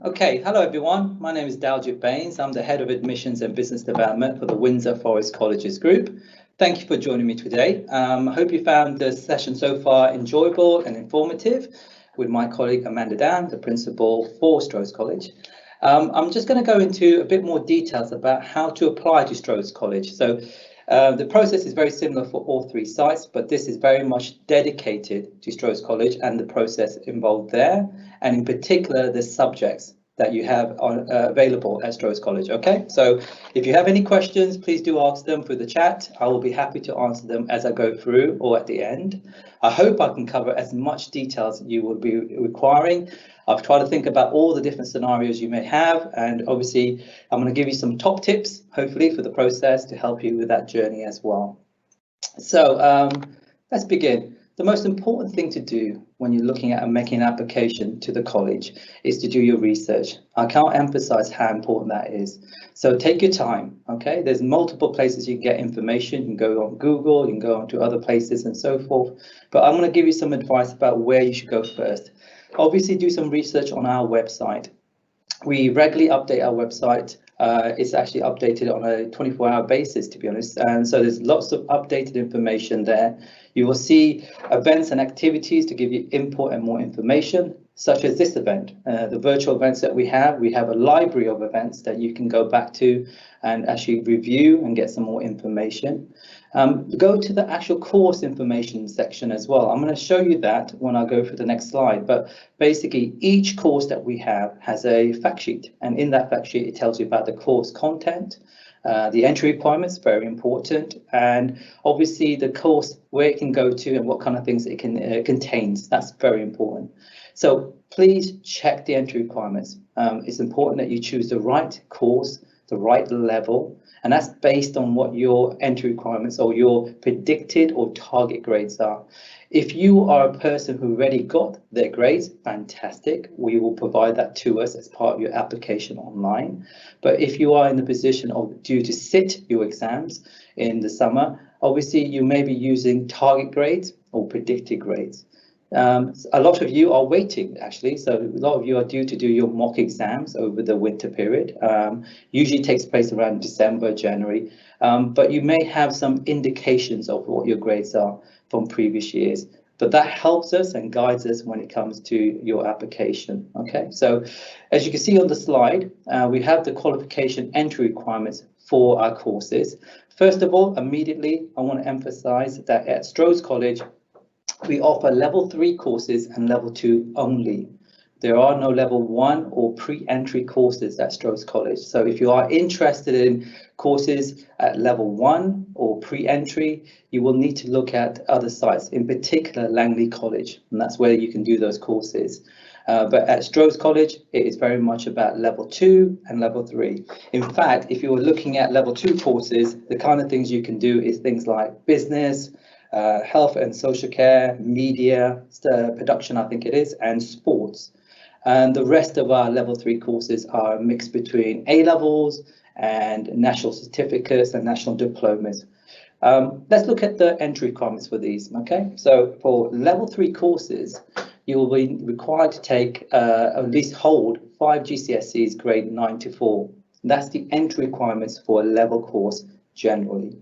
Okay, hello everyone. My name is Daljit Baines. I'm the Head of Admissions and Business Development for the Windsor Forest Colleges Group. Thank you for joining me today. I hope you found the session so far enjoyable and informative with my colleague Amanda Dan, the Principal for Strode College. I'm just going to go into a bit more details about how to apply to Strode College. So the process is very similar for all three sites, but this is very much dedicated to Strode College and the process involved there, and in particular the subjects that you have available at Strode College. Okay, so if you have any questions, please do ask them through the chat. I will be happy to answer them as I go through or at the end. I hope I can cover as much details you will be requiring. I've tried to think about all the different scenarios you may have, and obviously I'm going to give you some top tips, hopefully, for the process to help you with that journey as well. So let's begin. The most important thing to do when you're looking at making an application to the college is to do your research. I can't emphasize how important that is. So take your time, okay? There's multiple places you can get information. You can go on Google, you can go on to other places and so forth. But I'm going to give you some advice about where you should go first. Obviously, do some research on our website. We regularly update our website. It's actually updated on a 24-hour basis, to be honest. And so there's lots of updated information there. You will see events and activities to give you input and more information, such as this event, the virtual events that we have. We have a library of events that you can go back to and actually review and get some more information. Go to the actual course information section as well. I'm going to show you that when I go through the next slide, but basically each course that we have has a fact sheet, and in that fact sheet it tells you about the course content, the entry requirements, very important, and obviously the course, where it can go to and what kind of things it can contains. That's very important. So please check the entry requirements. It's important that you choose the right course, the right level, and that's based on what your entry requirements or your predicted or target grades are. If you are a person who already got their grades, fantastic. We will provide that to us as part of your application online. But if you are in the position of due to sit your exams in the summer, obviously you may be using target grades or predicted grades. A lot of you are waiting, actually, so a lot of you are due to do your mock exams over the winter period. Usually takes place around December, January, but you may have some indications of what your grades are from previous years. But that helps us and guides us when it comes to your application. Okay, so as you can see on the slide, we have the qualification entry requirements for our courses. First of all, immediately, I want to emphasize that at Strode College, we offer level 3 courses and level 2 only. There are no level 1 or pre-entry courses at Strode College. So if you are interested in courses at level 1 or pre-entry, you will need to look at other sites, in particular Langley College, and that's where you can do those courses. But at Strode College, it is very much about level 2 and level 3. In fact, if you were looking at level 2 courses, the kind of things you can do is things like business, health and social care, media, production, I think it is, and sports. And the rest of our level 3 courses are a mix between A Levels and national certificates and national diplomas. Let's look at the entry requirements for these. Okay, so for level 3 courses, you will be required to take at least hold 5 GCSEs grade 9 to 4. That's the entry requirements for a level course generally.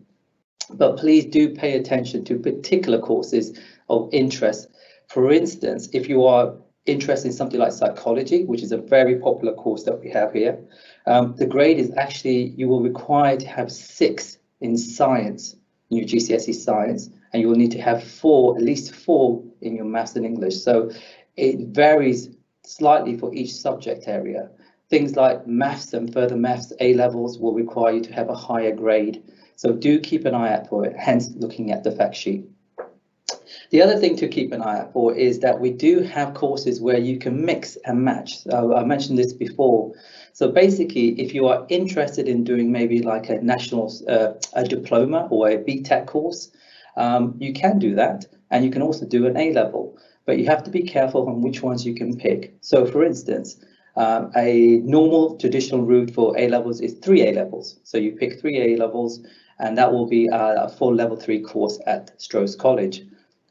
But please do pay attention to particular courses of interest. For instance, if you are interested in something like psychology, which is a very popular course that we have here, the grade is actually, you will require to have 6 in science, in your GCSE science, and you will need to have 4, at least 4 in your maths and English. So it varies slightly for each subject area. Things like maths and further maths A levels will require you to have a higher grade. So do keep an eye out for it, hence looking at the fact sheet. The other thing to keep an eye out for is that we do have courses where you can mix and match. So I mentioned this before. So basically, if you are interested in doing maybe like a national a diploma or a BTEC course, you can do that, and you can also do an A level, but you have to be careful on which ones you can pick. So for instance, a normal traditional route for A levels is 3 A levels. So you pick 3 A levels, and that will be a full level 3 course at Strode College.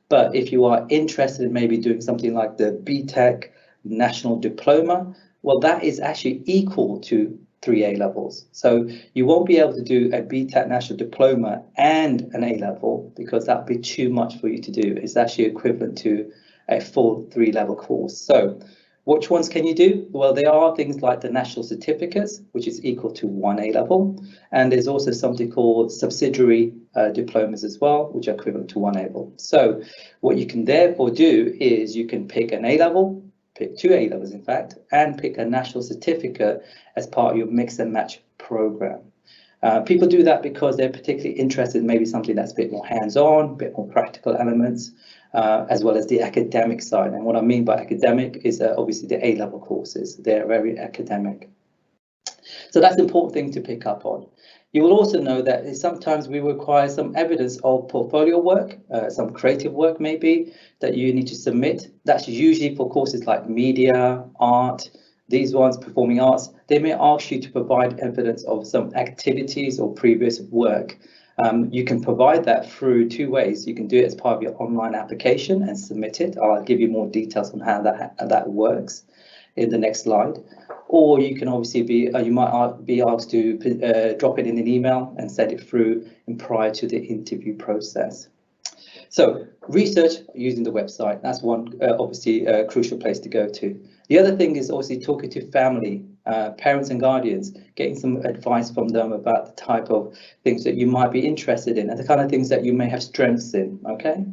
But if you are interested in maybe doing something like the BTEC National Diploma, well, that is actually equal to 3 A levels. So you won't be able to do a BTEC National Diploma and an A level because that would be too much for you to do. It's actually equivalent to a full 3-level course. So which ones can you do? Well, there are things like the national certificates, which is equal to 1 A level. And there's also something called subsidiary diplomas as well, which are equivalent to 1 A level. So what you can therefore do is you can pick an A level, pick 2 A levels, in fact, and pick a national certificate as part of your mix and match program. People do that because they're particularly interested in maybe something that's a bit more hands-on, a bit more practical elements, as well as the academic side. And what I mean by academic is obviously the A-level courses. They're very academic. So that's an important thing to pick up on. You will also know that sometimes we require some evidence of portfolio work, some creative work maybe, that you need to submit. That's usually for courses like media, art, these ones, performing arts. They may ask you to provide evidence of some activities or previous work. You can provide that through 2 ways. You can do it as part of your online application and submit it. I'll give you more details on how that works in the next slide. Or you can obviously you might be asked to drop it in an email and send it through prior to the interview process. So research using the website, that's one obviously crucial place to go to. The other thing is obviously talking to family, parents and guardians, getting some advice from them about the type of things that you might be interested in and the kind of things that you may have strengths in, okay?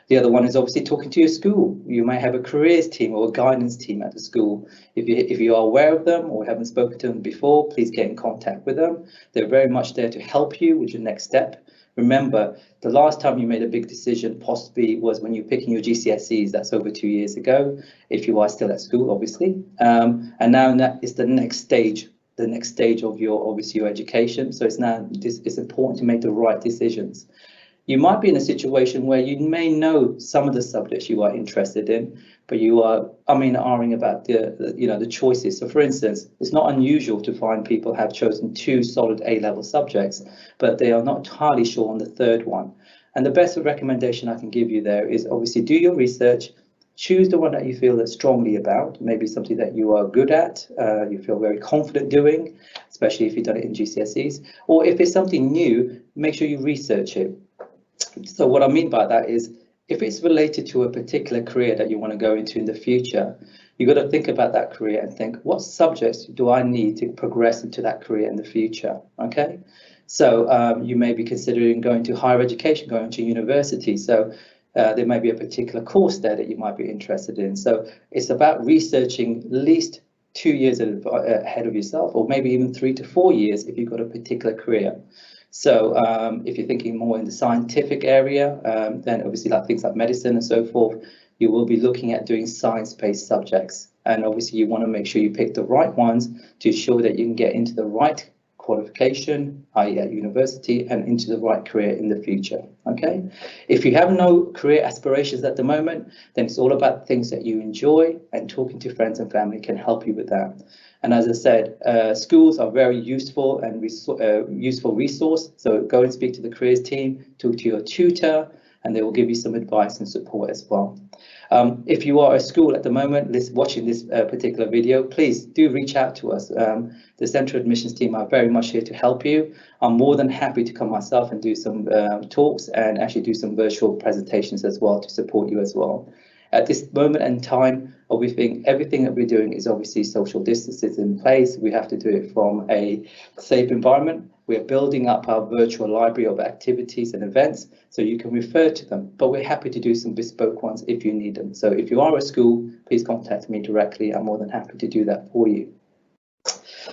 The other one is obviously talking to your school. You may have a careers team or a guidance team at the school. If you are aware of them or haven't spoken to them before, please get in contact with them. They're very much there to help you with your next step. Remember, the last time you made a big decision possibly was when you're picking your GCSEs. That's over 2 years ago, if you are still at school, obviously. And now that is the next stage of your education. So it's important to make the right decisions. You might be in a situation where you may know some of the subjects you are interested in, but you are ahhing about the choices. So for instance, it's not unusual to find people have chosen 2 solid A-level subjects, but they are not entirely sure on the 3rd one. And the best recommendation I can give you there is obviously do your research, choose the one that you feel that strongly about, maybe something that you are good at, you feel very confident doing, especially if you've done it in GCSEs, or if it's something new, make sure you research it. So what I mean by that is if it's related to a particular career that you want to go into in the future, you've got to think about that career and think, what subjects do I need to progress into that career in the future? Okay, so you may be considering going to higher education, going to university. So there may be a particular course there that you might be interested in. So it's about researching at least 2 years ahead of yourself, or maybe even 3 to 4 years if you've got a particular career. So if you're thinking more in the scientific area, then obviously like things like medicine and so forth, you will be looking at doing science-based subjects. And obviously you want to make sure you pick the right ones to ensure that you can get into the right qualification, i.e. at university, and into the right career in the future, okay? If you have no career aspirations at the moment, then it's all about things that you enjoy, and talking to friends and family can help you with that. And as I said, schools are very useful and useful resource. So go and speak to the careers team, talk to your tutor, and they will give you some advice and support as well. If you are a school at the moment watching this particular video, please do reach out to us. The Central Admissions team are very much here to help you. I'm more than happy to come myself and do some talks and actually do some virtual presentations as well to support you as well. At this moment in time, everything that we're doing is obviously social distances in place. We have to do it from a safe environment. We're building up our virtual library of activities and events so you can refer to them, but we're happy to do some bespoke ones if you need them. So if you are a school, please contact me directly. I'm more than happy to do that for you.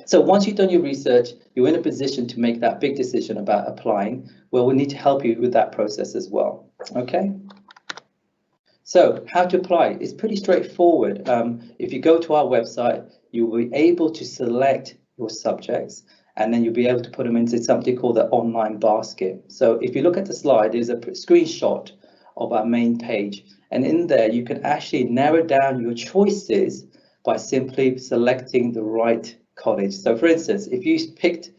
So once you've done your research, you're in a position to make that big decision about applying. Well, we need to help you with that process as well, okay? So how to apply? It's pretty straightforward. If you go to our website, you will be able to select your subjects, and then you'll be able to put them into something called the online basket. So if you look at the slide, there's a screenshot of our main page, and in there you can actually narrow down your choices by simply selecting the right college. So for instance, if you picked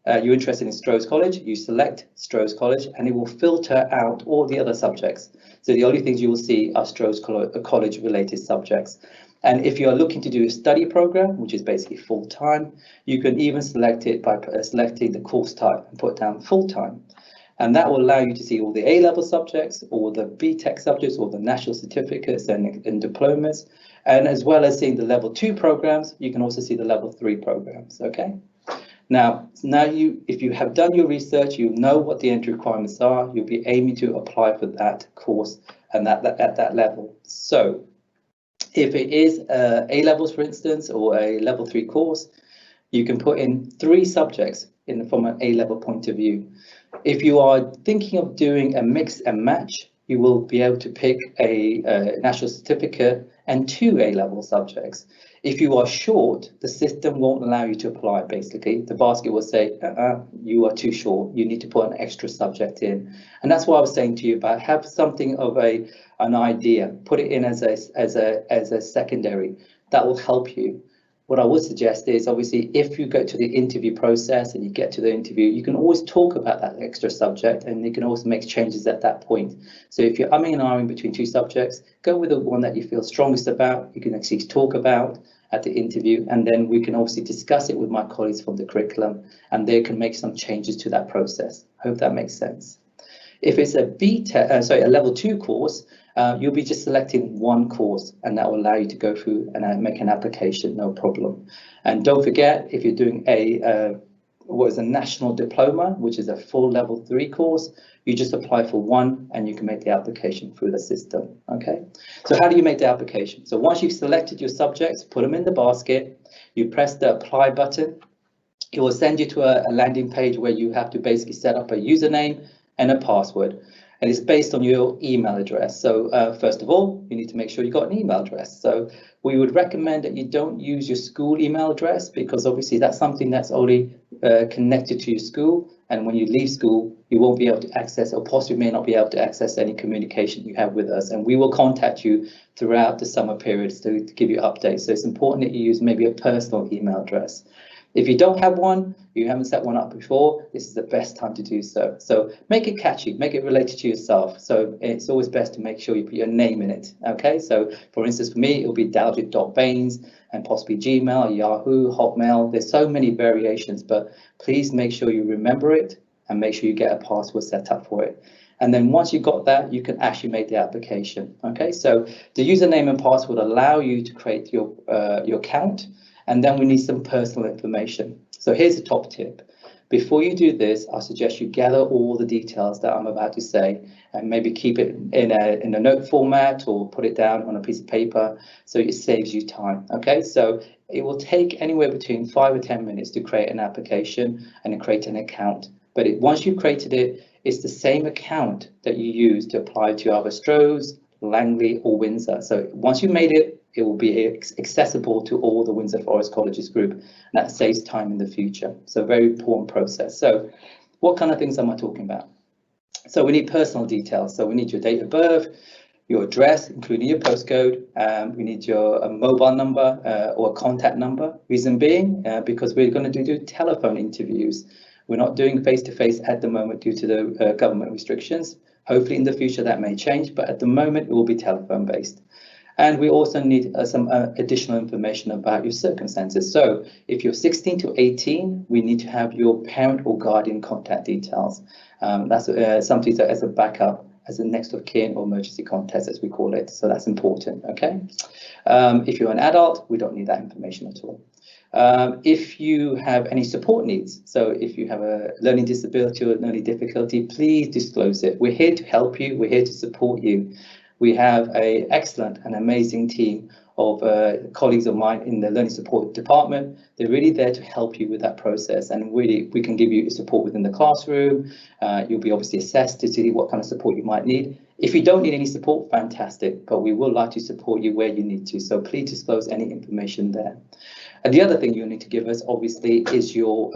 you're interested in Strode College, you select Strode College and it will filter out all the other subjects. So the only things you will see are Strode College related subjects. And if you're looking to do a study program, which is basically full-time, you can even select it by selecting the course type and put down full-time. And that will allow you to see all the A-level subjects, all the BTEC subjects, all the national certificates and diplomas, and as well as seeing the level 2 programs, you can also see the level 3 programs, okay? Now if you have done your research, you know what the entry requirements are, you'll be aiming to apply for that course and at that level. So if it is A levels, for instance, or a level 3 course, you can put in 3 subjects from an A level point of view. If you are thinking of doing a mix and match, you will be able to pick a national certificate and 2 A level subjects. If you are short, the system won't allow you to apply. Basically, the basket will say, you are too short. You need to put an extra subject in. And that's why I was saying to you about have something of an idea, put it in as a secondary. That will help you. What I would suggest is, obviously, if you go to the interview process and you get to the interview, you can always talk about that extra subject, and you can also make changes at that point. So if you're umming and ahhing between 2 subjects, go with the one that you feel strongest about, you can actually talk about at the interview, and then we can obviously discuss it with my colleagues from the curriculum, and they can make some changes to that process. I hope that makes sense. If it's a level 2 course, you'll be just selecting 1 course, and that will allow you to go through and make an application, no problem. And don't forget, if you're doing a national diploma, which is a full level 3 course, you just apply for 1 and you can make the application through the system. Okay, so how do you make the application? So once you've selected your subjects, put them in the basket, you press the apply button. It will send you to a landing page where you have to basically set up a username and a password, and it's based on your email address. So first of all, you need to make sure you've got an email address. So we would recommend that you don't use your school email address, because obviously that's something that's only connected to your school, and when you leave school, you won't be able to access, or possibly may not be able to access, any communication you have with us, and we will contact you throughout the summer periods to give you updates. So it's important that you use maybe a personal email address. If you don't have one, you haven't set one up before, this is the best time to do so. So make it catchy, make it related to yourself. So it's always best to make sure you put your name in it. Okay, so for instance, for me, it'll be daljit.baines, and possibly Gmail, Yahoo, Hotmail. There's so many variations, but please make sure you remember it and make sure you get a password set up for it. And then once you've got that, you can actually make the application. Okay, so the username and password allow you to create your account. And then we need some personal information. So here's the top tip. Before you do this, I suggest you gather all the details that I'm about to say, and maybe keep it in a note format or put it down on a piece of paper so it saves you time. Okay, so it will take anywhere between 5 or 10 minutes to create an application and create an account. But once you've created it, it's the same account that you use to apply to either Strode, Langley or Windsor. So once you've made it, it will be accessible to all the Windsor Forest Colleges Group, and that saves time in the future. So very important process. So what kind of things am I talking about? So we need personal details. So we need your date of birth, your address, including your postcode. We need your mobile number or a contact number. Reason being, because we're going to do telephone interviews. We're not doing face-to-face at the moment due to the government restrictions. Hopefully in the future that may change, but at the moment it will be telephone based. And we also need some additional information about your circumstances. So if you're 16 to 18, we need to have your parent or guardian contact details. That's something that as a backup, as a next of kin or emergency contact, as we call it. So that's important, okay? If you're an adult, we don't need that information at all. If you have any support needs, so if you have a learning disability or learning difficulty, please disclose it. We're here to help you, we're here to support you. We have an excellent and amazing team of colleagues of mine in the learning support department. They're really there to help you with that process, and really we can give you support within the classroom. You'll be obviously assessed to see what kind of support you might need. If you don't need any support, fantastic, but we would like to support you where you need to, so please disclose any information there. And the other thing you need to give us, obviously, is your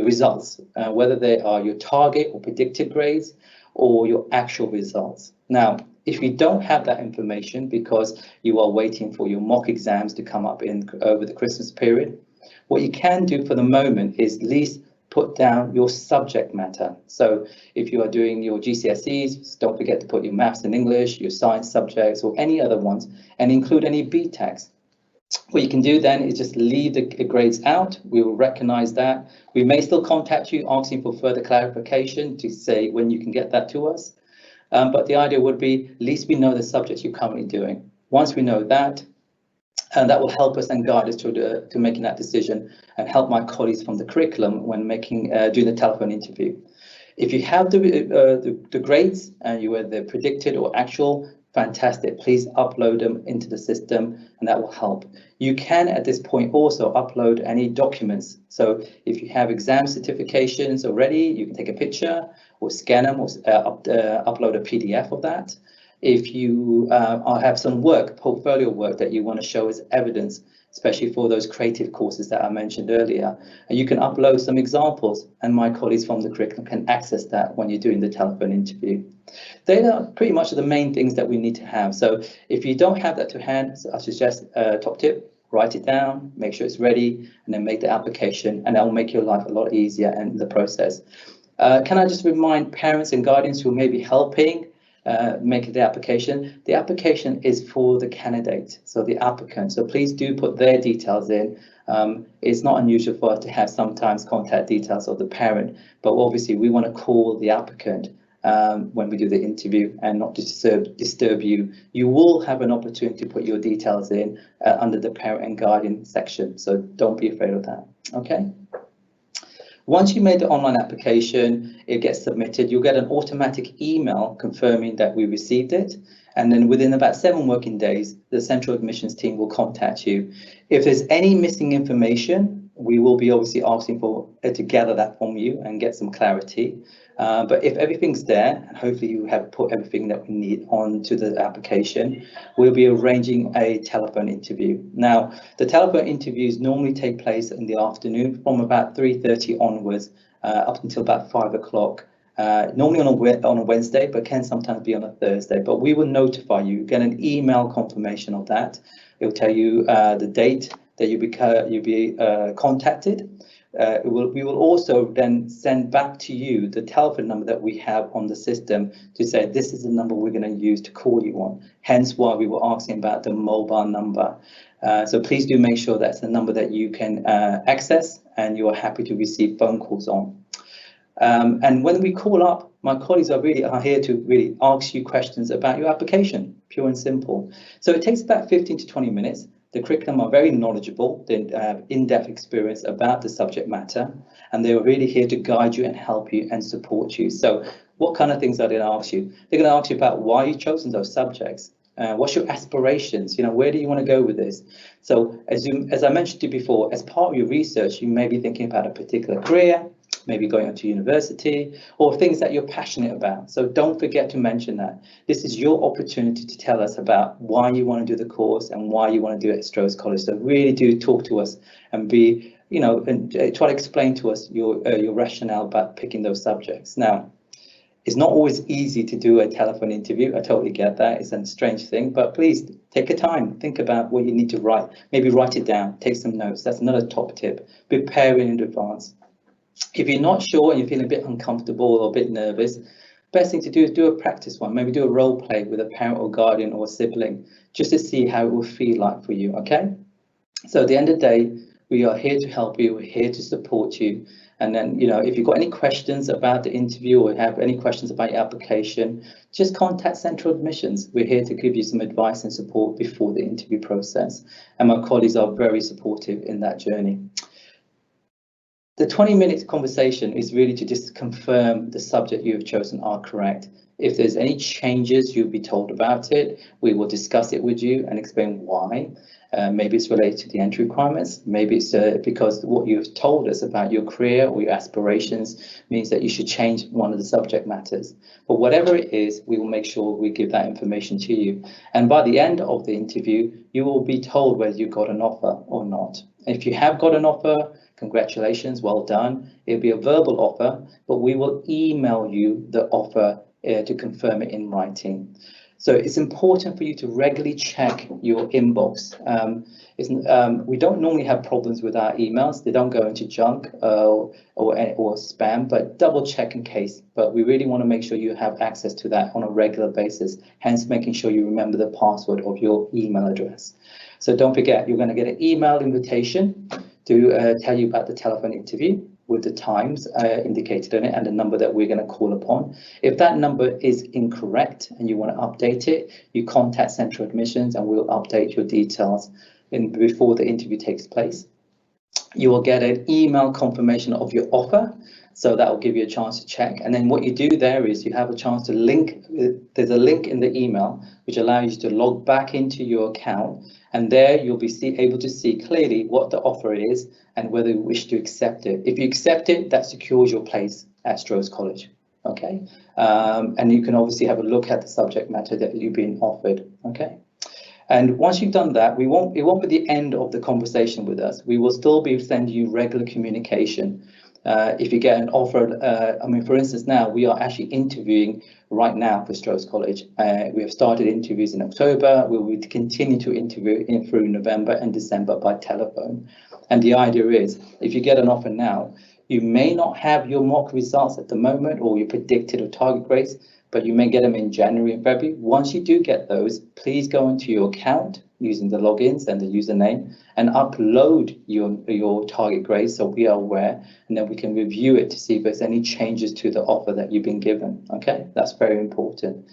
results, whether they are your target or predicted grades or your actual results. Now, if you don't have that information because you are waiting for your mock exams to come up over the Christmas period, what you can do for the moment is at least put down your subject matter. So if you are doing your GCSEs, don't forget to put your maths and English, your science subjects, or any other ones, and include any BTECs. What you can do then is just leave the grades out. We will recognise that. We may still contact you asking for further clarification to say when you can get that to us. But the idea would be, at least we know the subjects you're currently doing. Once we know that, and that will help us and guide us to making that decision and help my colleagues from the curriculum when doing the telephone interview. If you have the grades and you are the predicted or actual, fantastic. Please upload them into the system and that will help. You can at this point also upload any documents. So if you have exam certifications already, you can take a picture or scan them or upload a PDF of that. If you have some portfolio work that you want to show as evidence, especially for those creative courses that I mentioned earlier, and you can upload some examples and my colleagues from the curriculum can access that when you're doing the telephone interview. They are pretty much the main things that we need to have. So if you don't have that to hand, I suggest top tip, write it down, make sure it's ready, and then make the application, and that will make your life a lot easier in the process. Can I just remind parents and guardians who may be helping make the application is for the candidate, so the applicant. So please do put their details in. It's not unusual for us to have sometimes contact details of the parent, but obviously we want to call the applicant when we do the interview and not disturb you. You will have an opportunity to put your details in under the parent and guardian section, so don't be afraid of that. Okay. Once you made the online application, it gets submitted. You'll get an automatic email confirming that we received it. And then within about 7 working days, the central admissions team will contact you. If there's any missing information, we will be obviously asking for to gather that from you and get some clarity. But if everything's there, and hopefully you have put everything that we need onto the application, we'll be arranging a telephone interview. Now, the telephone interviews normally take place in the afternoon from about 3:30 onwards, up until about 5 o'clock. Normally on a Wednesday, but can sometimes be on a Thursday. But we will notify you, get an email confirmation of that. It will tell you the date that you'll be contacted. We will also then send back to you the telephone number that we have on the system to say this is the number we're going to use to call you on. Hence why we were asking about the mobile number. So please do make sure that's the number that you can access and you are happy to receive phone calls on. And when we call up, my colleagues are here to really ask you questions about your application, pure and simple. So it takes about 15 to 20 minutes. The curriculum are very knowledgeable, they have in-depth experience about the subject matter, and they're really here to guide you and help you and support you. So what kind of things are they going to ask you? They're going to ask you about why you've chosen those subjects. What's your aspirations? Where do you want to go with this? So as I mentioned to you before, as part of your research, you may be thinking about a particular career, maybe going on to university, or things that you're passionate about. So don't forget to mention that. This is your opportunity to tell us about why you want to do the course and why you want to do it at Strode College. So really do talk to us and be, and try to explain to us your rationale about picking those subjects. Now, it's not always easy to do a telephone interview. I totally get that. It's a strange thing, but please take a time, think about what you need to write. Maybe write it down, take some notes. That's another top tip. Prepare in advance. If you're not sure and you're feeling a bit uncomfortable or a bit nervous, best thing to do is do a practice one. Maybe do a role play with a parent or guardian or a sibling, just to see how it will feel like for you, okay? So at the end of the day, we are here to help you, we're here to support you. And then, if you've got any questions about the interview or have any questions about your application, just contact Central Admissions. We're here to give you some advice and support before the interview process. And my colleagues are very supportive in that journey. The 20-minute conversation is really to just confirm the subject you have chosen are correct. If there's any changes, you'll be told about it. We will discuss it with you and explain why. Maybe it's related to the entry requirements. Maybe it's because what you've told us about your career or your aspirations means that you should change one of the subject matters. But whatever it is, we will make sure we give that information to you. And by the end of the interview, you will be told whether you got an offer or not. If you have got an offer, congratulations, well done. It'll be a verbal offer, but we will email you the offer to confirm it in writing. So it's important for you to regularly check your inbox. We don't normally have problems with our emails. They don't go into junk or spam, but double check in case. But we really want to make sure you have access to that on a regular basis, hence making sure you remember the password of your email address. So don't forget, you're going to get an email invitation to tell you about the telephone interview with the times indicated in it and the number that we're going to call upon. If that number is incorrect and you want to update it, you contact Central Admissions and we'll update your details before the interview takes place. You will get an email confirmation of your offer, so that will give you a chance to check. And then what you do there is you have a chance to link. There's a link in the email which allows you to log back into your account, and there you'll be able to see clearly what the offer is and whether you wish to accept it. If you accept it, that secures your place at Strode College. Okay, and you can obviously have a look at the subject matter that you've been offered. Okay. And once you've done that, it won't be the end of the conversation with us. We will still be sending you regular communication. If you get an offer, I mean, for instance, now we are actually interviewing right now for Strode College. We have started interviews in October. We will continue to interview through November and December by telephone. And the idea is, if you get an offer now, you may not have your mock results at the moment or your predicted or target grades, but you may get them in January and February. Once you do get those, please go into your account using the logins and the username and upload your target grades so we are aware, and then we can review it to see if there's any changes to the offer that you've been given. Okay, that's very important.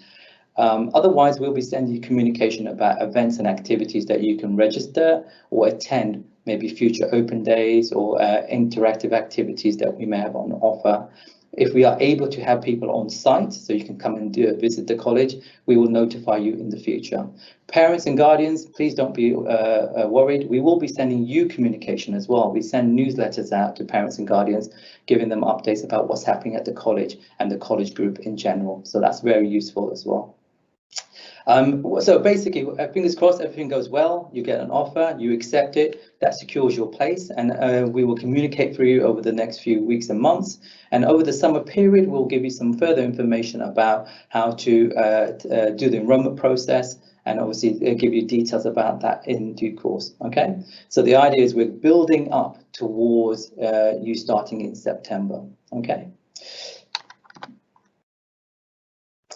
Otherwise, we'll be sending you communication about events and activities that you can register or attend, maybe future open days or interactive activities that we may have on offer. If we are able to have people on site, so you can come and visit the college, we will notify you in the future. Parents and guardians, please don't be worried. We will be sending you communication as well. We send newsletters out to parents and guardians, giving them updates about what's happening at the college and the college group in general. So that's very useful as well. So basically, fingers crossed, everything goes well, you get an offer, you accept it, that secures your place, and we will communicate for you over the next few weeks and months. And over the summer period, we'll give you some further information about how to do the enrollment process, and obviously give you details about that in due course. Okay, so the idea is we're building up towards you starting in September. Okay.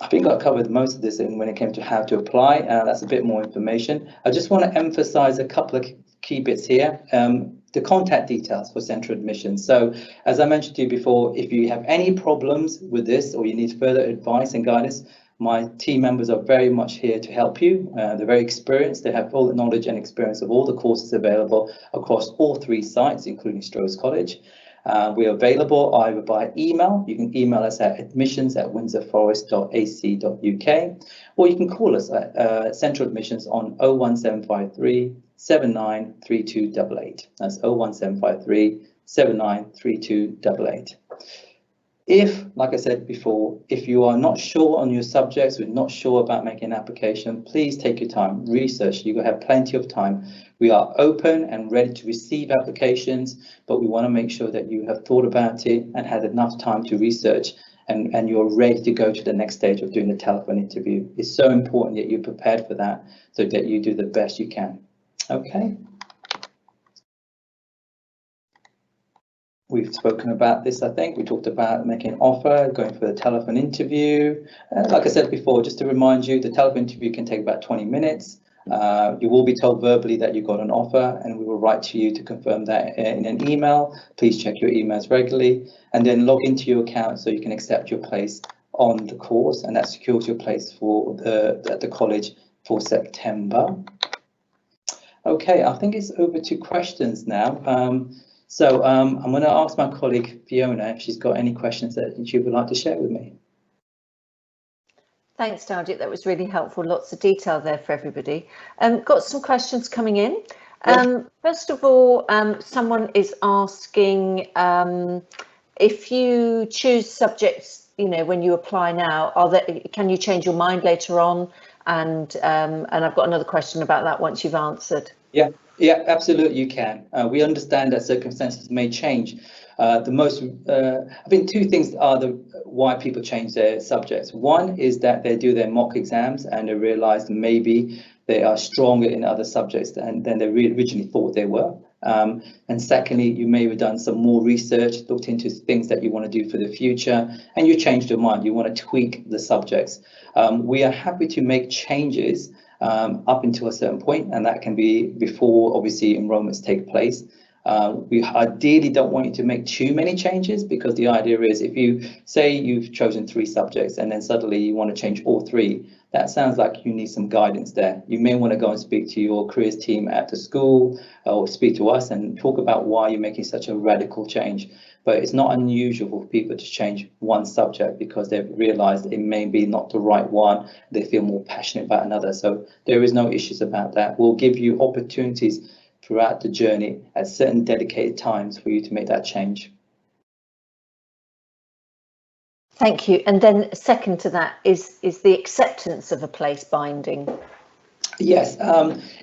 I think I covered most of this when it came to how to apply. That's a bit more information. I just want to emphasize a couple of key bits here. The contact details for Central Admissions. So as I mentioned to you before, if you have any problems with this or you need further advice and guidance, my team members are very much here to help you. They're very experienced. They have all the knowledge and experience of all the courses available across all 3 sites, including Strode College. We are available either by email. You can email us at admissions@windsorforest.ac.uk, or you can call us at Central Admissions on 01753 793288. That's 01753 793288. If, like I said before, if you are not sure on your subjects, we're not sure about making an application, please take your time, research. You will have plenty of time. We are open and ready to receive applications, but we want to make sure that you have thought about it and had enough time to research, and you're ready to go to the next stage of doing the telephone interview. It's so important that you're prepared for that so that you do the best you can. Okay. We've spoken about this, I think. We talked about making an offer, going for the telephone interview. Like I said before, just to remind you, the telephone interview can take about 20 minutes. You will be told verbally that you got an offer, and we will write to you to confirm that in an email. Please check your emails regularly, and then log into your account so you can accept your place on the course, and that secures your place for the college for September. Okay, I think it's over to questions now. So I'm going to ask my colleague Fiona if she's got any questions that she would like to share with me. Thanks, Daljit. That was really helpful. Lots of detail there for everybody. Got some questions coming in. First of all, someone is asking if you choose subjects, when you apply now, can you change your mind later on? And I've got another question about that once you've answered. Yeah, Yeah, absolutely, you can. We understand that circumstances may change. I think two things are why people change their subjects. One is that they do their mock exams and they realise maybe they are stronger in other subjects than they originally thought they were. And secondly, you may have done some more research, looked into things that you want to do for the future, and you changed your mind. You want to tweak the subjects. We are happy to make changes up until a certain point, and that can be before obviously enrollments take place. We ideally don't want you to make too many changes, because the idea is if you say you've chosen 3 subjects and then suddenly you want to change all 3, that sounds like you need some guidance there. You may want to go and speak to your careers team at the school or speak to us and talk about why you're making such a radical change. But it's not unusual for people to change one subject because they've realised it may be not the right one. They feel more passionate about another. So there is no issues about that. We'll give you opportunities throughout the journey at certain dedicated times for you to make that change. Thank you. And then second to that is the acceptance of a place binding. Yes,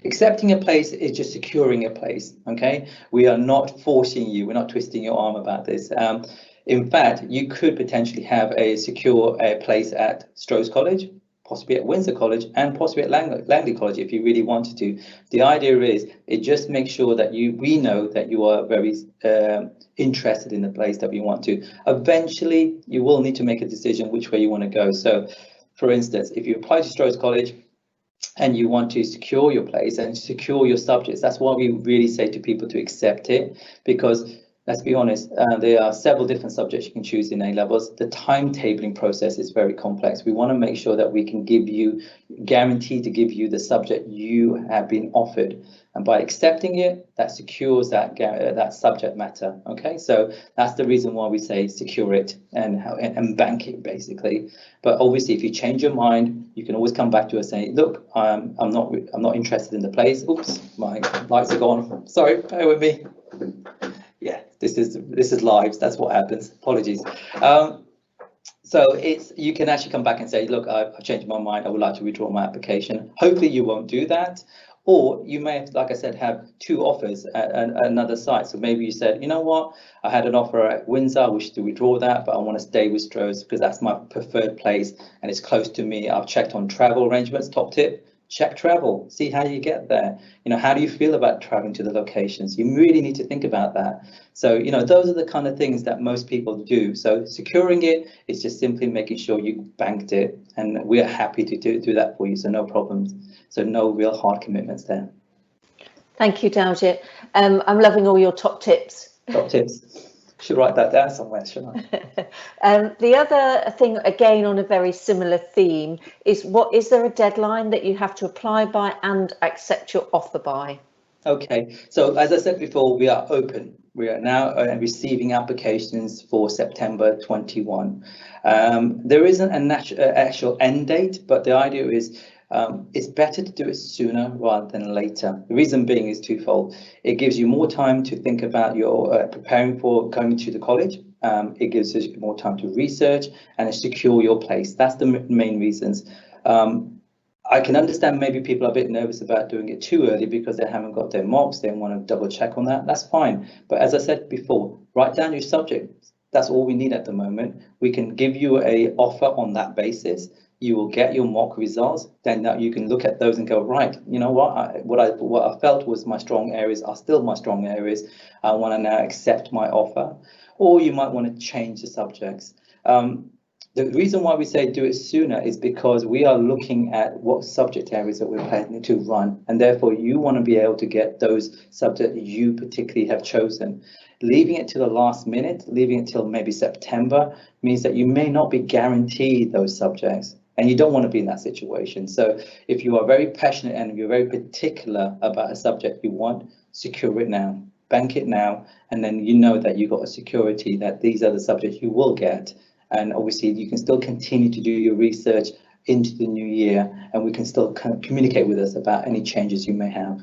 accepting a place is just securing a place. Okay, we are not forcing you, we're not twisting your arm about this. In fact, you could potentially have a secure place at Strode College, possibly at Windsor College, and possibly at Langley College if you really wanted to. The idea is it just makes sure that we know that you are very interested in the place that we want to. Eventually, you will need to make a decision which way you want to go. So, for instance, if you apply to Strode College and you want to secure your place and secure your subjects, that's why we really say to people to accept it, because let's be honest, there are several different subjects you can choose in A levels. The timetabling process is very complex. We want to make sure that we can guarantee to give you the subject you have been offered. And by accepting it, that secures that subject matter. Okay, so that's the reason why we say secure it and bank it, basically. But obviously, if you change your mind, you can always come back to us saying, look, I'm not interested in the place. Oops, my lights are gone. Sorry, bear with me. Yeah, this is live. That's what happens. Apologies. So you can actually come back and say, look, I've changed my mind. I would like to withdraw my application. Hopefully you won't do that. Or you may, like I said, have 2 offers at another site. So maybe you said, you know what, I had an offer at Windsor, I wish to withdraw that, but I want to stay with Strode because that's my preferred place and it's close to me. I've checked on travel arrangements. Top tip, check travel, see how you get there. You know, how do you feel about traveling to the locations? You really need to think about that. So, you know, those are the kind of things that most people do. So securing it is just simply making sure you banked it, and we're happy to do that for you. So no problems. So no real hard commitments there. Thank you, Daljit. I'm loving all your top tips. Top tips. Should write that down somewhere, shouldn't I? The other thing, again, on a very similar theme, is there a deadline that you have to apply by and accept your offer by? Okay, so as I said before, we are open. We are now receiving applications for September 21. There isn't an actual end date, but the idea is it's better to do it sooner rather than later. The reason being is twofold. It gives you more time to think about your preparing for going to the college. It gives us more time to research and secure your place. That's the main reasons. I can understand maybe people are a bit nervous about doing it too early because they haven't got their mocks. They want to double check on that. That's fine. But as I said before, write down your subject. That's all we need at the moment. We can give you an offer on that basis. You will get your mock results. Then you can look at those and go, right, you know what? What I felt was my strong areas are still my strong areas. I want to now accept my offer. Or you might want to change the subjects. The reason why we say do it sooner is because we are looking at what subject areas that we're planning to run, and therefore you want to be able to get those subjects you particularly have chosen. Leaving it to the last minute, leaving it till maybe September, means that you may not be guaranteed those subjects, and you don't want to be in that situation. So if you are very passionate and you're very particular about a subject you want, secure it now, bank it now, and then you know that you've got a security that these are the subjects you will get. And obviously you can still continue to do your research into the new year, and we can still communicate with us about any changes you may have.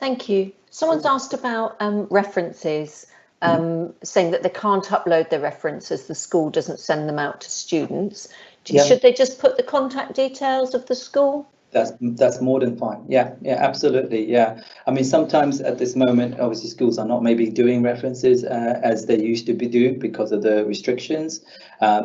Thank you. Someone's asked about references, saying that they can't upload their references. The school doesn't send them out to students. Should they just put the contact details of the school? That's more than fine. Yeah, absolutely. Yeah. I mean, sometimes at this moment, obviously schools are not maybe doing references as they used to be do because of the restrictions.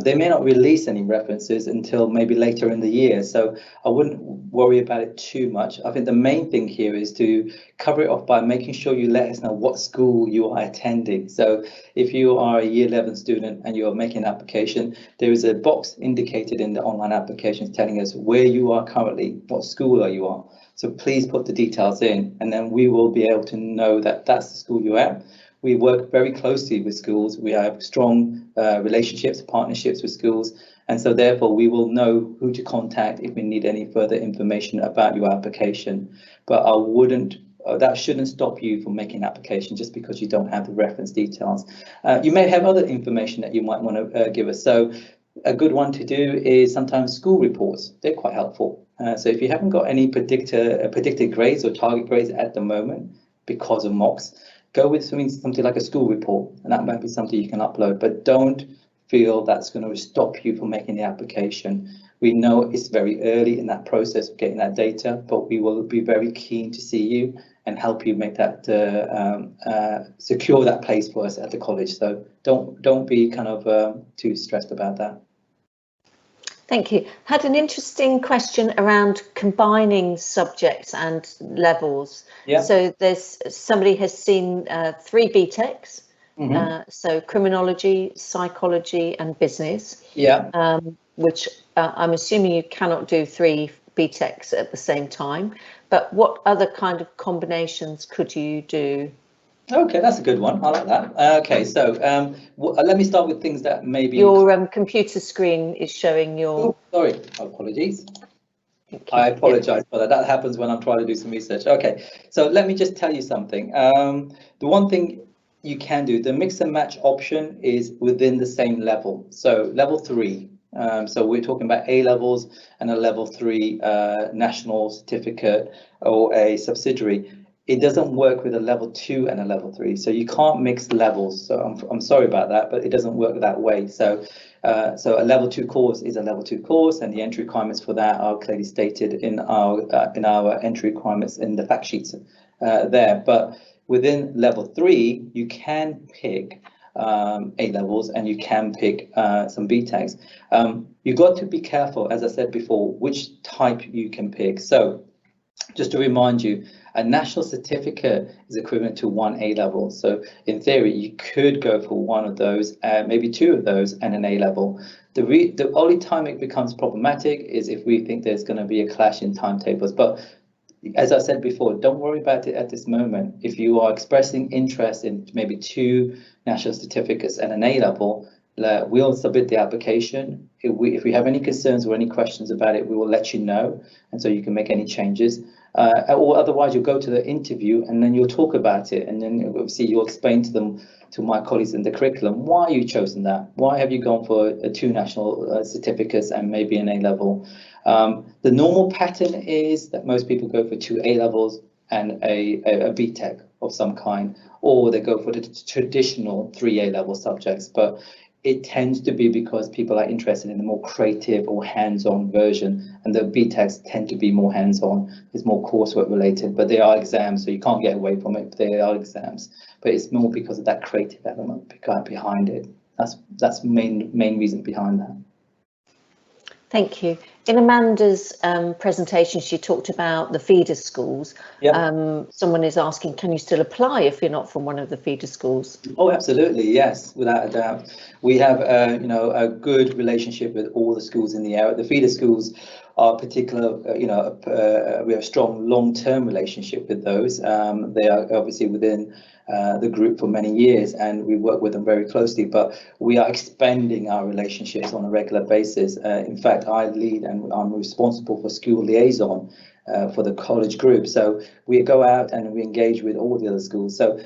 They may not release any references until maybe later in the year. So I wouldn't worry about it too much. I think the main thing here is to cover it off by making sure you let us know what school you are attending. So if you are a year 11 student and you're making an application, there is a box indicated in the online applications telling us where you are currently, what school are you at. So please put the details in, and then we will be able to know that that's the school you're at. We work very closely with schools. We have strong relationships, partnerships with schools, and so therefore we will know who to contact if we need any further information about your application. But I wouldn't, that shouldn't stop you from making an application just because you don't have the reference details. You may have other information that you might want to give us. So a good one to do is sometimes school reports. They're quite helpful. So if you haven't got any predicted grades or target grades at the moment because of mocks, go with something like a school report, and that might be something you can upload. But don't feel that's going to stop you from making the application. We know it's very early in that process of getting that data, but we will be very keen to see you and help you make that secure that place for us at the college. So don't be kind of too stressed about that. Thank you. Had an interesting question around combining subjects and levels. Yeah. So there's somebody has seen 3 BTECs, so criminology, psychology and business. Yeah. Which I'm assuming you cannot do 3 BTECs at the same time, but what other kind of combinations could you do? Okay, that's a good one. I like that. Okay, so let me start with things that maybe... Your computer screen is showing your... Oh, sorry, apologies. I apologise for that. That happens when I'm trying to do some research. Okay, so let me just tell you something. The one thing you can do, the mix and match option is within the same level. So level 3. So we're talking about A levels and a level 3 national certificate or a subsidiary. It doesn't work with a level 2 and a level 3, so you can't mix levels. So I'm sorry about that, but it doesn't work that way. So so a level 2 course is a level 2 course, and the entry requirements for that are clearly stated in our entry requirements in the fact sheets there. But within level 3, you can pick A levels and you can pick some BTECs. You've got to be careful, as I said before, which type you can pick. So just to remind you, a national certificate is equivalent to 1 A level. So in theory, you could go for one of those, maybe 2 of those, and an A level. The only time it becomes problematic is if we think there's going to be a clash in timetables. But as I said before, don't worry about it at this moment. If you are expressing interest in maybe 2 national certificates and an A level, we'll submit the application. If we have any concerns or any questions about it, we will let you know, and so you can make any changes. Or otherwise, you'll go to the interview and then you'll talk about it, and then obviously you'll explain to them, to my colleagues in the curriculum, why you chosen that. Why have you gone for 2 national certificates and maybe an A level? The normal pattern is that most people go for 2 A levels and a BTEC of some kind, or they go for the traditional 3 A level subjects. But it tends to be because people are interested in the more creative or hands-on version, and the BTECs tend to be more hands-on. It's more coursework related, but they are exams, so you can't get away from it. They are exams, but it's more because of that creative element behind it. That's main reason behind that. Thank you. In Amanda's presentation, she talked about the feeder schools. Yep. Someone is asking, can you still apply if you're not from one of the feeder schools? Oh, absolutely, yes, without a doubt. We have a good relationship with all the schools in the area. The feeder schools are particular, we have a strong long-term relationship with those. They are obviously within the group for many years, and we work with them very closely, but we are expanding our relationships on a regular basis. In fact, I lead and I'm responsible for school liaison for the college group. So we go out and we engage with all the other schools. So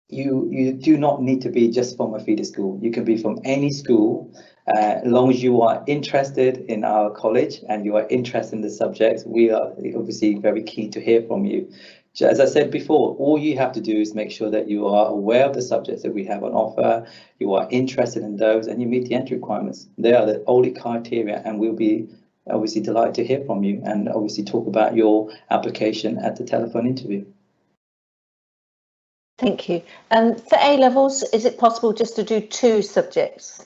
you do not need to be just from a feeder school. You can be from any school, as long as you are interested in our college and you are interested in the subjects. We are obviously very keen to hear from you. As I said before, all you have to do is make sure that you are aware of the subjects that we have on offer, you are interested in those, and you meet the entry requirements. They are the only criteria, and we'll be obviously delighted to hear from you and obviously talk about your application at the telephone interview. Thank you. For A levels, is it possible just to do 2 subjects?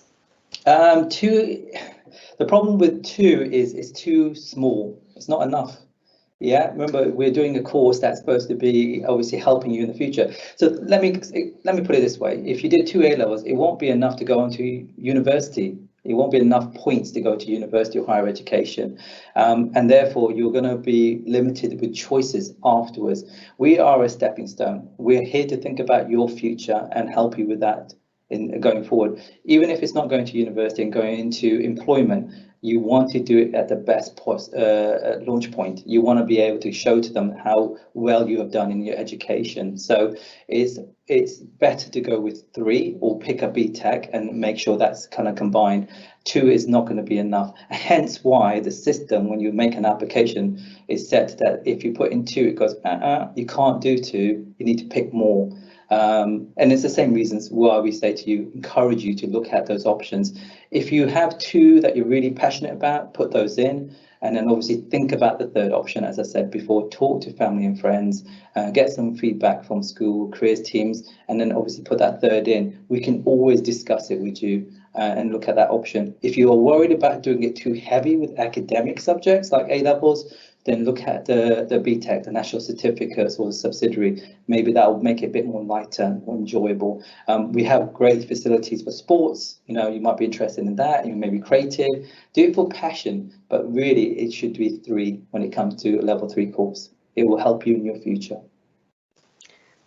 The problem with 2 is it's too small. It's not enough. Yeah, remember we're doing a course that's supposed to be obviously helping you in the future. So let me put it this way: if you did 2 A levels, it won't be enough to go on to university. It won't be enough points to go to university or higher education, and therefore you're going to be limited with choices afterwards. We are a stepping stone. We're here to think about your future and help you with that in going forward. Even if it's not going to university and going into employment, you want to do it at the best launch point. You want to be able to show to them how well you have done in your education. So it's better to go with 3 or pick a BTEC and make sure that's kind of combined. 2 is not going to be enough. Hence why the system, when you make an application, is set that if you put in 2, it goes, you can't do 2, you need to pick more. And it's the same reasons why we say to you, encourage you to look at those options. If you have 2 that you're really passionate about, put those in, and then obviously think about the 3rd option. As I said before, talk to family and friends, get some feedback from school, careers teams, and then obviously put that 3rd in. We can always discuss it with you and look at that option. If you are worried about doing it too heavy with academic subjects like A levels, then look at the BTEC, the national certificates or the subsidiary. Maybe that will make it a bit more lighter, more enjoyable. We have great facilities for sports. You know, you might be interested in that. You may be creative. Do it for passion, but really it should be 3 when it comes to a level 3 course. It will help you in your future.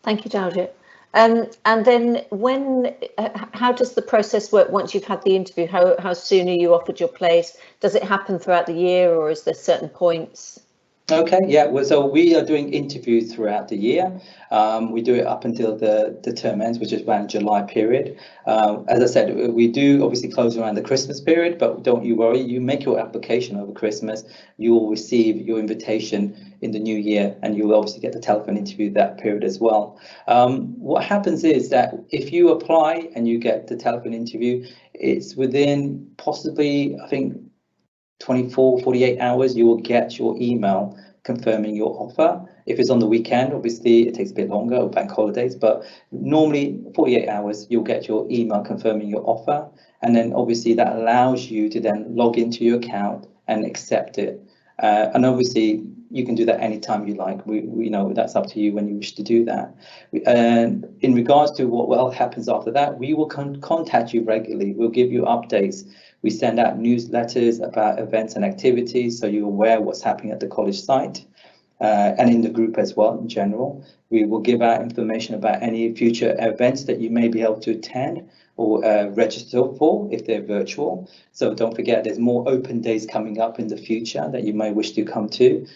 Thank you, Daljit. And then how does the process work once you've had the interview? How soon are you offered your place? Does it happen throughout the year, or is there certain points? Okay, yeah, well, so we are doing interviews throughout the year. We do it up until the term ends, which is around July period. As I said, we do obviously close around the Christmas period, but don't you worry, you make your application over Christmas, you will receive your invitation in the new year, and you will obviously get the telephone interview that period as well. What happens is that if you apply and you get the telephone interview, it's within possibly, I think, 24, 48 hours, you will get your email confirming your offer. If it's on the weekend, obviously it takes a bit longer, or bank holidays, but normally 48 hours, you'll get your email confirming your offer. And then obviously that allows you to then log into your account and accept it. And obviously you can do that anytime you like. We know that's up to you when you wish to do that. And in regards to what happens after that, we will contact you regularly. We'll give you updates. We send out newsletters about events and activities, so you're aware what's happening at the college site and in the group as well in general. We will give out information about any future events that you may be able to attend or register for if they're virtual. So don't forget, there's more open days coming up in the future that you may wish to come to.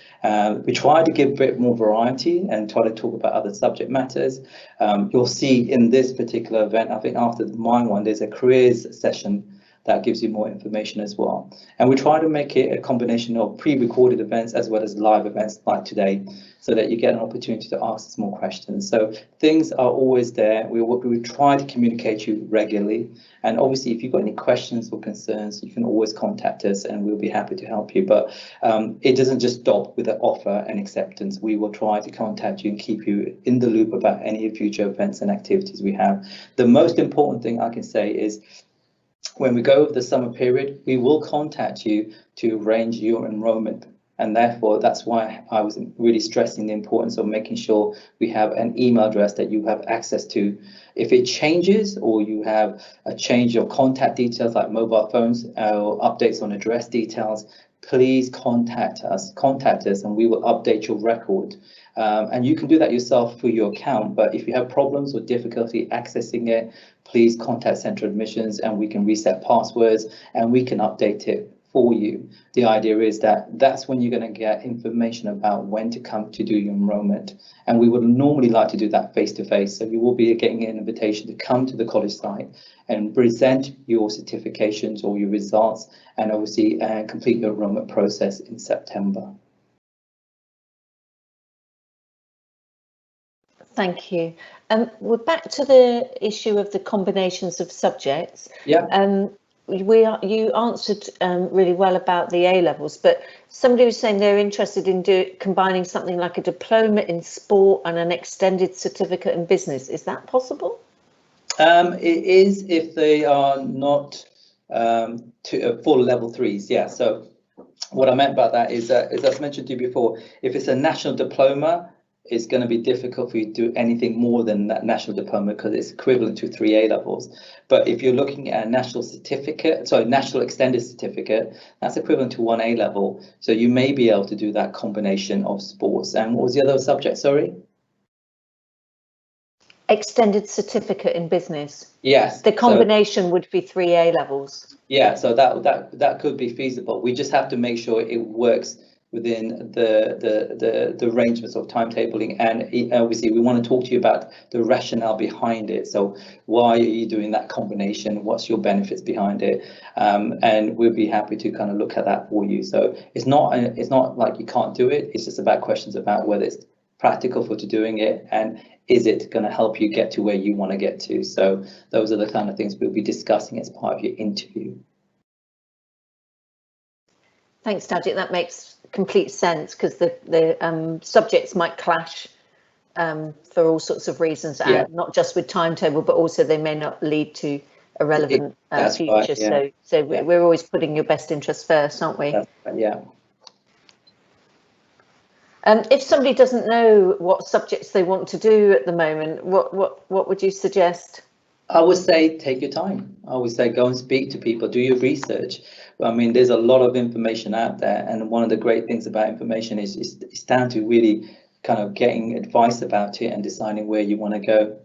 We try to give a bit more variety and try to talk about other subject matters. You'll see in this particular event, I think after my one, there's a careers session that gives you more information as well. And we try to make it a combination of pre-recorded events as well as live events like today, so that you get an opportunity to ask us more questions. So things are always there. We try to communicate you regularly. And obviously, if you've got any questions or concerns, you can always contact us and we'll be happy to help you. But it doesn't just stop with an offer and acceptance. We will try to contact you and keep you in the loop about any future events and activities we have. The most important thing I can say is, when we go over the summer period, we will contact you to arrange your enrolment. And therefore, that's why I was really stressing the importance of making sure we have an email address that you have access to. If it changes or you have a change of contact details like mobile phones or updates on address details, please contact us and we will update your record. And you can do that yourself through your account, but if you have problems or difficulty accessing it, please contact Central Admissions and we can reset passwords and we can update it for you. The idea is that that's when you're going to get information about when to come to do your enrolment. And we would normally like to do that face to face. So you will be getting an invitation to come to the college site and present your certifications or your results and obviously complete your enrolment process in September. Thank you. We're back to the issue of the combinations of subjects. Yeah. you answered really well about the A levels, but somebody was saying they're interested in combining something like a diploma in sport and an extended certificate in business. Is that possible? It is if they are not to full level 3s. Yeah. So what I meant about that is that, as I've mentioned to you before, if it's a national diploma, it's going to be difficult for you to do anything more than that national diploma because it's equivalent to 3 A levels. But if you're looking at a national certificate, sorry, national extended certificate, that's equivalent to 1 A level. So you may be able to do that combination of sports. And what was the other subject? Sorry. Extended certificate in business. Yes. The combination would be 3 A levels. Yeah, so that could be feasible. We just have to make sure it works within the arrangements of timetabling, and obviously we want to talk to you about the rationale behind it. So why are you doing that combination? What's your benefits behind it? And we'll be happy to kind of look at that for you. So it's not like you can't do it. It's just about questions about whether it's practical for doing it, and is it going to help you get to where you want to get to. So those are the kind of things we'll be discussing as part of your interview. Thanks, Daljit. That makes complete sense, because the subjects might clash for all sorts of reasons, Yeah. and not just with timetable, but also they may not lead to a relevant future. Right, yeah. So we're always putting your best interest first, aren't we? Yeah. If somebody doesn't know what subjects they want to do at the moment, what would you suggest? I would say take your time. I would say go and speak to people, do your research. I mean, there's a lot of information out there, and one of the great things about information is it's down to really kind of getting advice about it and deciding where you want to go.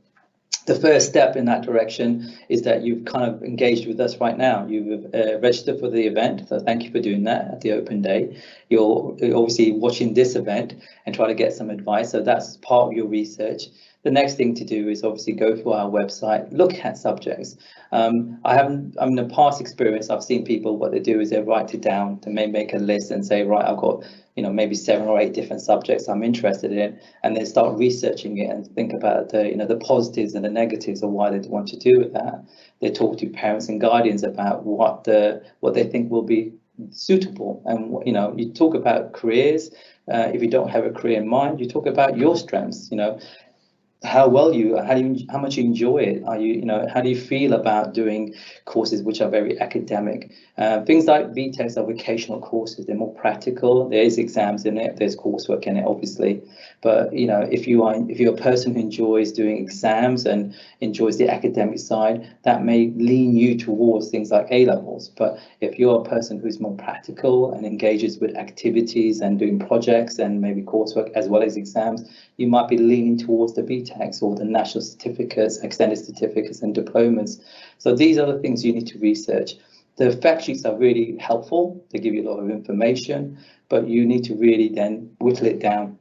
The first step in that direction is that you've kind of engaged with us right now. You've registered for the event, so thank you for doing that at the open day. You're obviously watching this event and try to get some advice, so that's part of your research. The next thing to do is obviously go to our website, look at subjects. In a past experience, I've seen people, what they do is they write it down, they may make a list and say, right, I've got, maybe 7 or 8 different subjects I'm interested in, and they start researching it and think about the positives and the negatives of why they want to do with that. They talk to parents and guardians about what they think will be suitable, and you talk about careers. If you don't have a career in mind, you talk about your strengths. How much you enjoy it. How do you feel about doing courses which are very academic? Things like BTECs are vocational courses. They're more practical. There is exams in it. There's coursework in it, obviously. But if you're a person who enjoys doing exams and enjoys the academic side, that may lean you towards things like A levels. But if you're a person who's more practical and engages with activities and doing projects and maybe coursework as well as exams, you might be leaning towards the BTECs or the national certificates, extended certificates and diplomas. So these are the things you need to research. The fact sheets are really helpful. They give you a lot of information, but you need to really then whittle it down.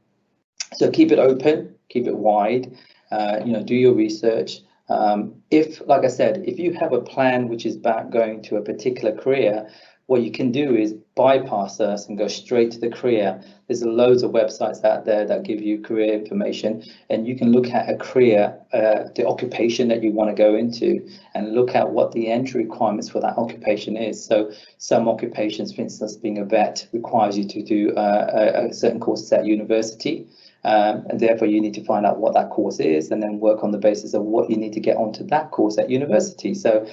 So keep it open, keep it wide, do your research. Like I said, if you have a plan which is about going to a particular career, what you can do is bypass us and go straight to the career. There's loads of websites out there that give you career information, and you can look at a career, the occupation that you want to go into, and look at what the entry requirements for that occupation is. So some occupations, for instance, being a vet, requires you to do a certain courses at university. And therefore you need to find out what that course is and then work on the basis of what you need to get onto that course at university. So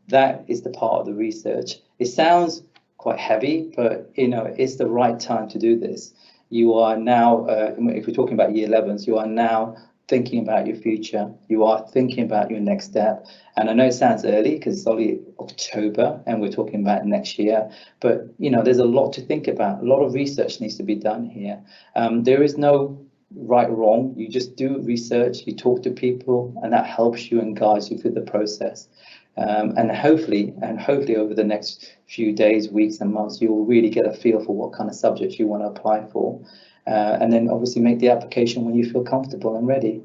that is the part of the research. It sounds quite heavy, but it's the right time to do this. You are now, if we're talking about year 11s, you are now thinking about your future. You are thinking about your next step. And I know it sounds early because it's only October and we're talking about next year, but there's a lot to think about. A lot of research needs to be done here. There is no right or wrong. You just do research, you talk to people, and that helps you and guides you through the process. And hopefully over the next few days, weeks and months, you will really get a feel for what kind of subjects you want to apply for, and then obviously make the application when you feel comfortable and ready.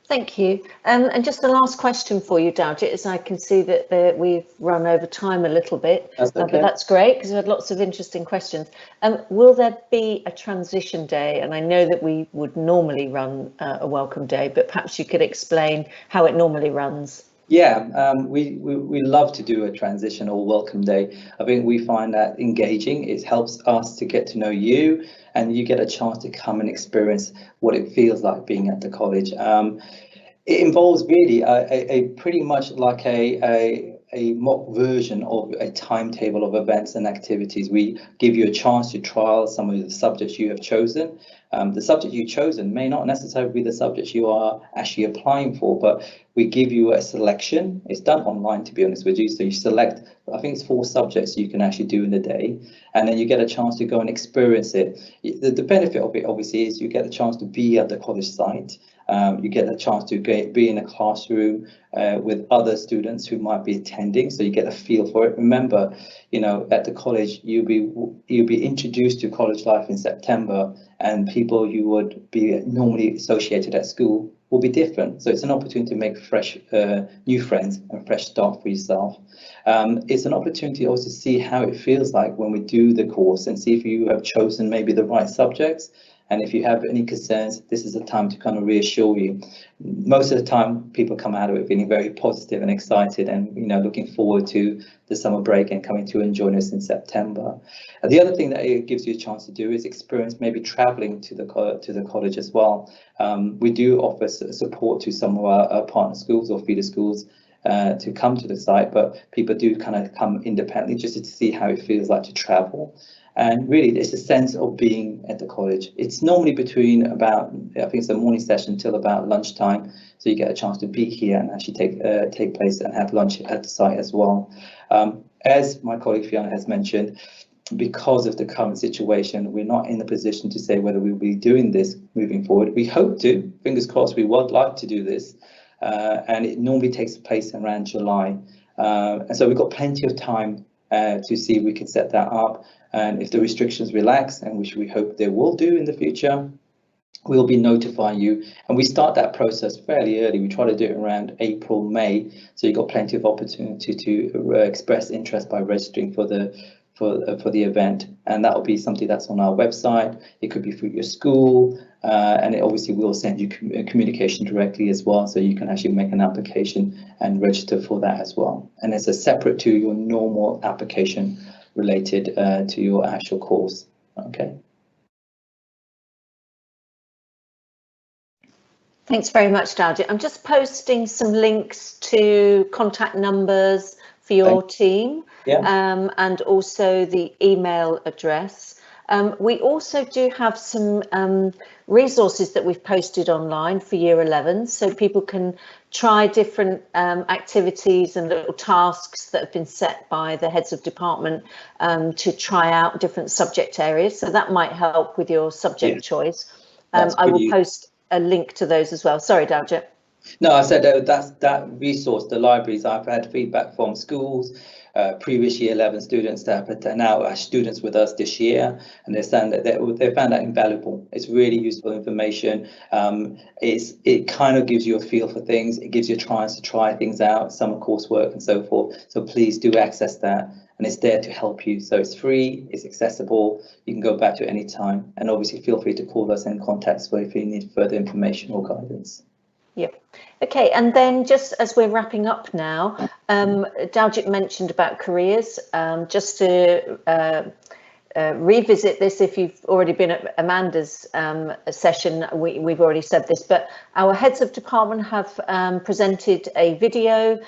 Thank you. And just the last question for you, Daljit, is I can see that we've run over time a little bit, that's okay. But that's great because we had lots of interesting questions. Will there be a transition day? And I know that we would normally run a welcome day, but perhaps you could explain how it normally runs. Yeah, we love to do a transition or welcome day. I think we find that engaging. It helps us to get to know you, and you get a chance to come and experience what it feels like being at the college. It involves really a pretty much like a mock version of a timetable of events and activities. We give you a chance to trial some of the subjects you have chosen. The subject you've chosen may not necessarily be the subject you are actually applying for, but we give you a selection. It's done online, to be honest with you. So you select, I think it's 4 subjects you can actually do in a day, and then you get a chance to go and experience it. The benefit of it, obviously, is you get a chance to be at the college site. You get a chance to be in a classroom with other students who might be attending, so you get a feel for it. Remember, you know, at the college, you'll be introduced to college life in September, and people you would be normally associated at school will be different. So it's an opportunity to make fresh, new friends and fresh start for yourself. It's an opportunity also to see how it feels like when we do the course and see if you have chosen maybe the right subjects. And if you have any concerns, this is a time to kind of reassure you. Most of the time, people come out of it feeling very positive and excited, and looking forward to the summer break and coming to and join us in September. And the other thing that it gives you a chance to do is experience maybe travelling to the college as well. We do offer support to some of our partner schools or feeder schools to come to the site, but people do kind of come independently just to see how it feels like to travel. And really, it's a sense of being at the college. It's normally between about, I think it's a morning session till about lunchtime. So you get a chance to be here and actually take place and have lunch at the site as well. As my colleague Fiona has mentioned, because of the current situation, we're not in the position to say whether we'll be doing this moving forward. We hope to, fingers crossed, we would like to do this. And it normally takes place around July. And so we've got plenty of time to see if we can set that up. And if the restrictions relax, and which we hope they will do in the future, we'll be notifying you. And we start that process fairly early. We try to do it around April, May. So you've got plenty of opportunity to express interest by registering for the event. And that will be something that's on our website. It could be through your school. And it obviously will send you communication directly as well. So you can actually make an application and register for that as well. And it's a separate to your normal application related to your actual course. Okay. Thanks very much, Daljit. I'm just posting some links to contact numbers for your team, and also the email address. We also do have some resources that we've posted online for Year 11, so people can try different activities and little tasks that have been set by the heads of department to try out different subject areas. So that might help with your subject choice. I will post a link to those as well. Sorry, Daljit. No, I said that resource, the libraries. I've had feedback from schools, previous Year 11 students that are now students with us this year, and they're saying that they found that invaluable. It's really useful information. It kind of gives you a feel for things. It gives you a chance to try things out, summer coursework and so forth. So please do access that, and it's there to help you. So it's free, it's accessible. You can go back to it any time, and obviously feel free to call us and contact us if you need further information or guidance. Yep. Okay, and then just as we're wrapping up now, Daljit mentioned about careers. Just to revisit this, if you've already been at Amanda's session, we've already said this, but our heads of department have presented a video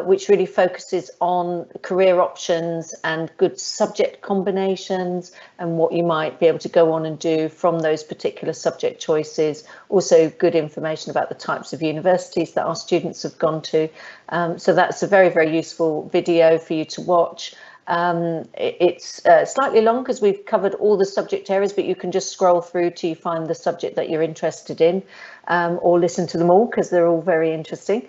which really focuses on career options and good subject combinations and what you might be able to go on and do from those particular subject choices. Also good information about the types of universities that our students have gone to. So that's a very, very useful video for you to watch. It's slightly long because we've covered all the subject areas, but you can just scroll through till you find the subject that you're interested in, or listen to them all because they're all very interesting.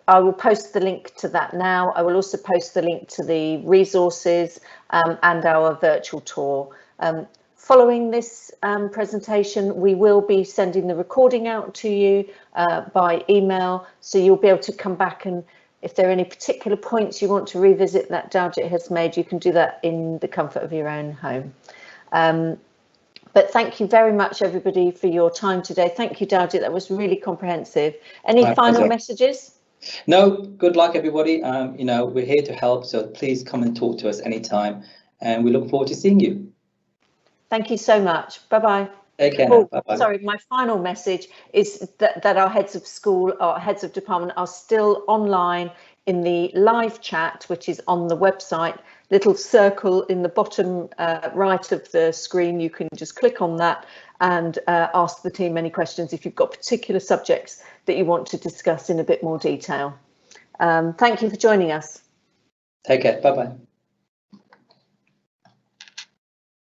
I will post the link to that now. I will also post the link to the resources and our virtual tour. Following this presentation, we will be sending the recording out to you by email, so you'll be able to come back, and if there are any particular points you want to revisit that Daljit has made, you can do that in the comfort of your own home. But thank you very much, everybody, for your time today. Thank you, Daljit. That was really comprehensive. Any final messages? No, good luck, everybody. We're here to help, so please come and talk to us anytime, and we look forward to seeing you. Thank you so much. Bye-bye. Take care now. Bye-bye. Sorry, my final message is that our heads of school, our heads of department are still online in the live chat, which is on the website. Little circle in the bottom right of the screen. You can just click on that and ask the team any questions if you've got particular subjects that you want to discuss in a bit more detail. Thank you for joining us. Take care. Bye-bye.